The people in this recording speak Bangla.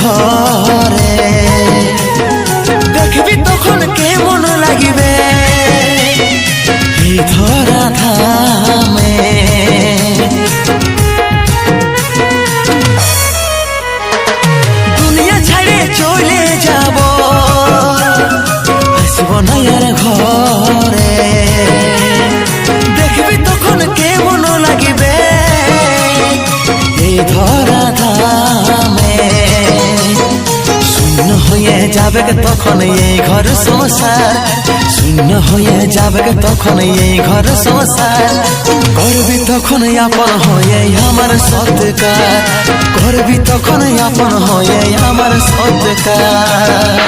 ঘরে দেখবি তখন কেমন লাগিবে এই ধরা ধামে। দুনিয়া ছাড়ে চলে যাব আসব না আর ঘরে দেখবি তখন কেমন লাগিবে এই ধরা ধামে। শূন্য হয়ে যাবে তখন এই ঘর সংসার, শূন্য হয়ে যাবে তখন এই ঘর সংসার। করবি তখন আপন হয়ে আমার সৎকার, করবি তখন আপন হয়ে আমার সৎকার।